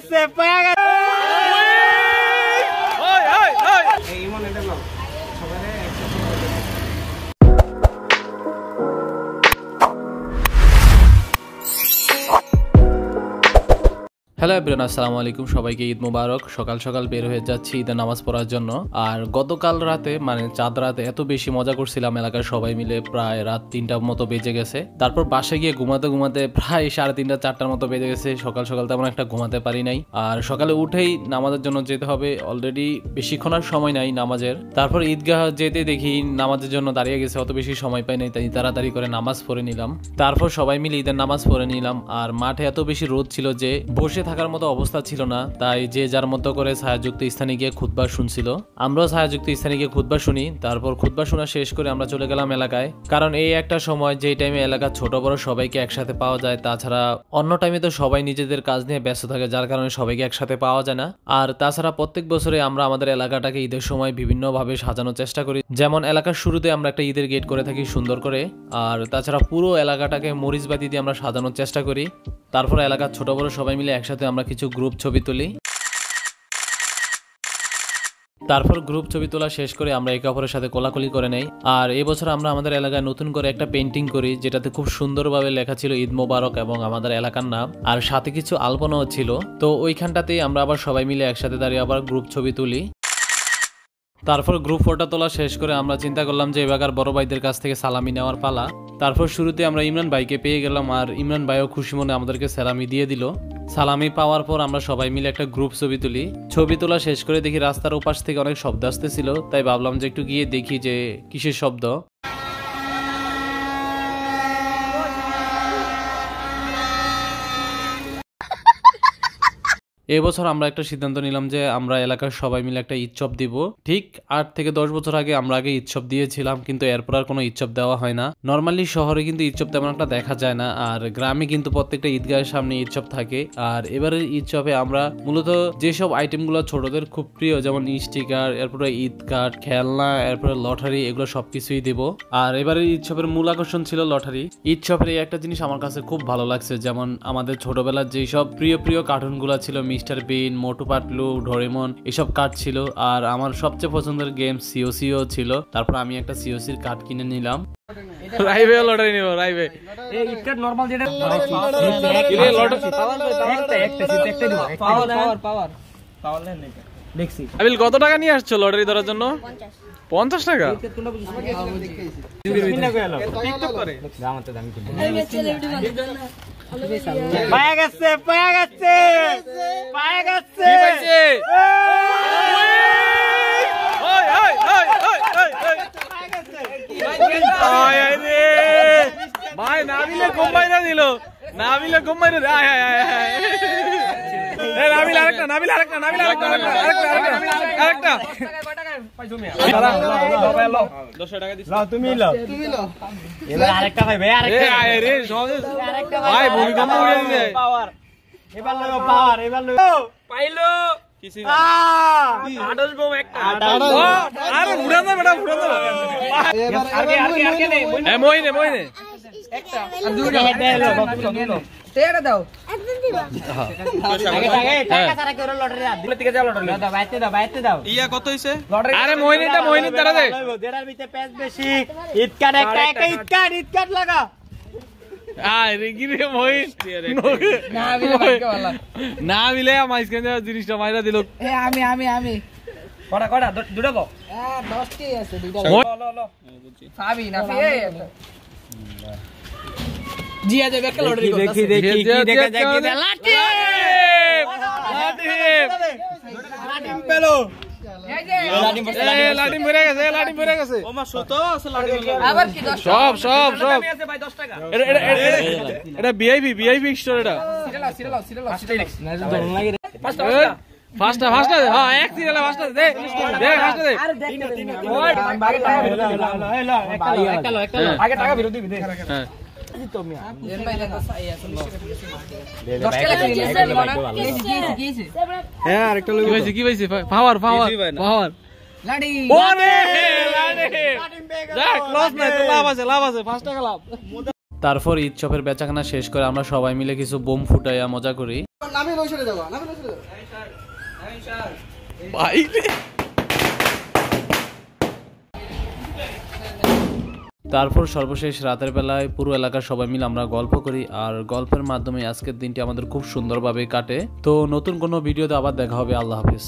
গেছে পায়া গেছে ওই ওই ওই এই মনে এটা নাও সবারে হ্যালো এভরিওয়ান, আসসালামু আলাইকুম। সবাইকে ঈদ মুবারক। সকাল সকাল বের হয়ে যাচ্ছি ঈদের নামাজ পড়ার জন্য। আর গতকাল রাতে মানে চাঁদ রাতে এত বেশি মজা করছিলাম এলাকার সবাই মিলে, প্রায় রাত 3টার মতো বেজে গেছে। তারপর বাসায় গিয়ে ঘুমাতে ঘুমাতে প্রায় 3:30 4টার মতো বেজে গেছে। সকাল সকাল তেমন একটা ঘুমাতে পারি নাই। আর সকালে উঠেই নামাজের জন্য যেতে হবে, অলরেডি বেশিক্ষণ আর সময় নাই নামাজের। তারপর ঈদগাহ যেতে দেখি নামাজের জন্য দাঁড়িয়ে গেছে, অত বেশি সময় পাই নাই, তাই তাড়াতাড়ি করে নামাজ পড়ে নিলাম। তারপর সবাই মিলে ঈদের নামাজ পড়ে নিলাম। আর মাঠে এত বেশি রোদ ছিল যে বসে থাকার মতো অবস্থা ছিল না, তাই যে যার মতো করে ছায়াযুক্ত স্থানে গিয়ে খুতবা শুনছিল। আমরাও ছায়াযুক্ত স্থানে গিয়ে খুতবা শুনি। তারপর খুতবা শোনা শেষ করে আমরা চলে গেলাম এলাকায়, কারণ এই একটা সময় যে টাইমে এলাকার ছোট বড় সবাইকে একসাথে পাওয়া যায়। তাছাড়া অন্য টাইমে তো সবাই নিজেদের কাজ নিয়ে ব্যস্ত থাকে, যার কারণে সবাইকে একসাথে পাওয়া যায় না। আর তাছাড়া প্রত্যেক বছরে আমরা আমাদের এলাকাটাকে ঈদের সময় বিভিন্নভাবে সাজানোর চেষ্টা করি। যেমন এলাকার শুরুতে আমরা একটা ঈদের গেট করে থাকি সুন্দর করে। আর তাছাড়া পুরো এলাকাটাকে মরিচবাতি দিয়ে আমরা সাজানোর চেষ্টা করি। তারপর এলাকার ছোট বড় সবাই মিলে একসাথে আমরা কিছু গ্রুপ ছবি তুলি। তারপর গ্রুপ ছবি তোলা শেষ করে আমরা একে অপরের সাথে কোলাকুলি করে নেই। আর এবছর আমরা আমাদের এলাকায় নতুন করে একটা পেন্টিং করি, যেটাতে খুব সুন্দরভাবে লেখা ছিল ঈদ মোবারক এবং আমাদের এলাকার নাম, আর সাথে কিছু আলপনাও ছিল। তো ওইখানটাতেই আমরা আবার সবাই মিলে একসাথে দাঁড়িয়ে আবার গ্রুপ ছবি তুলি। তারপর গ্রুপ ফটো তোলা শেষ করে আমরা চিন্তা করলাম যে এবার বড় ভাইদের কাছ থেকে সালামি নেওয়ার পালা। তারপর শুরুতে আমরা ইমরান ভাইকে পেয়ে গেলাম, আর ইমরান ভাইও খুশি মনে আমাদেরকে সালামি দিয়ে দিল। সালামি পাওয়ার পর আমরা সবাই মিলে একটা গ্রুপ ছবি তুলি। ছবি তোলা শেষ করে দেখি রাস্তার ওপাশ থেকে অনেক শব্দ আসতেছিল, তাই ভাবলাম যে একটু গিয়ে দেখি যে কিসের শব্দ। এবছর আমরা একটা সিদ্ধান্ত নিলাম যে আমরা এলাকার সবাই মিলে একটা ঈদচপ দিব। ঠিক 8 থেকে 10 বছর আগে আমরা আগে ঈদচপ দিয়েছিলাম, কিন্তু এরপর আর কোনো ঈদচপ দেওয়া হয় না। নর্মালি শহরে কিন্তু ঈদচপ তেমন একটা দেখা যায় না, আর গ্রামে কিন্তু প্রত্যেকটা ঈদগাহের সামনে ঈদচপ থাকে। আর এবারের ঈদচপে আমরা মূলত যেসব আইটেমগুলো ছোটদের খুব প্রিয়, যেমন স্টিকার, এরপরে ঈদ কার্ড, খেলনা, এরপরে লটারি, এগুলো সবকিছুই দিব। আর এবারের ঈদচপের মূল আকর্ষণ ছিল লটারি। ঈদচপের এই একটা জিনিস আমার কাছে খুব ভালো লাগছে, যেমন আমাদের ছোটবেলার যেসব প্রিয় প্রিয় কার্টুনগুলো ছিল, মিস্টার বিন, মোটু পাতলু, ডোরেমন, এসব কার্ড ছিল। আর আমার সবচেয়ে পছন্দের গেম সিওসিও ছিল। তারপর আমি একটা সিওসির কার্ড কিনে নিলাম। রাইভে লটারি নিব, রাইভে এই ইটকাট নরমাল যেটা কিরে লটারি একটা দিব পাওয়ার নেই দেখছি। আবিল কত টাকা নিয়ে আসছো লটারি ধরার জন্য? 50 টাকা। টিকটক করে জামাতে দামি কিনে পায়া গেছে পায়া গেছে পায়া গেছে কি পাইছে? ওই ওই ওই ওই ওই পায়া গেছে আয় রে ভাই, নাবিলে কম্বাইনা দিল, নাবিলে কম্বাইনা আয় আয় আয় এ নাবিল আরেকটা, নাবিল আরেকটা, নাবিল আরেকটা, আরেকটা পাইছো মিয়া দাঁড়া বাবা লো 200 টাকা দিছ লাও, তুমি লাও এবার আরেকটা ভাই ভাই আরেকটা এ আয় রে সহজে আরেকটা ভাই ভূমিকম্প উড়ে দিছে পাওয়ার এবার লও পাওয়ার এবার লও পাইলো কিছু না আডস বম একটা আরে উড়ান না বেটা উড়ান না এবার আগে নেই এ মইনে একটা আর দুইটা দে লো তেরা দাও একদম দিবা আগে টাকা সারা করে লটারি দাও দিলে থেকে যাও লটারি দাও বাইতে দাও ইয়া কত হইছে লটারি? আরে মইনে তারা দে দেড়ার ভিতরে প্যাচ বেশি ঈদ কার্ড একটা ঈদ কার্ড লাগা আরে গিরে মইন না মিলে মাইসকেন জিনিসটা মাইরা দিল। এ আমি কড়া দুটো গো 10টি আছে দুটো লো সাবি না ফিরে জিয়া যাবে একটা লটারি দেখি কি দেখা যায় কি লাঠি পেলো লাঠি মরে গেছে ওমা শত আছে লাঠি আবার কি 10 সব আমি আছে ভাই 10 টাকা এটা ভিআইপি স্টোর। এটা সিরিয়াল দরন লাগে রে ফাস্টা হ্যাঁ এক সিরিয়াল ফাস্টা দে আরে একটা আগে টাকা ফেরত দিবি দে হ্যাঁ তো মিয়া এর ভাই তো সাই আছে 10 টাকা কিসে হ্যাঁ আরেকটা লই কি হইছে পাওয়ার লাডি ওরে লাডি যা ক্লোজ না তো লাভ আছে 5 টাকা লাভ। তারপর ঈদ চপের বেচাকেনা শেষ করে আমরা সবাই মিলে কিছু বোম ফুটাইয়া মজা করি। নামি লইছরে যাবা ভাই তারপর সর্বশেষ রাতের বেলায় পুরো এলাকার সবাই মিলে আমরা গল্প করি, আর গল্পের মাধ্যমে আজকের দিনটি আমাদের খুব সুন্দরভাবে কাটে। তো নতুন কোনো ভিডিওতে আবার দেখা হবে। আল্লাহ হাফিজ।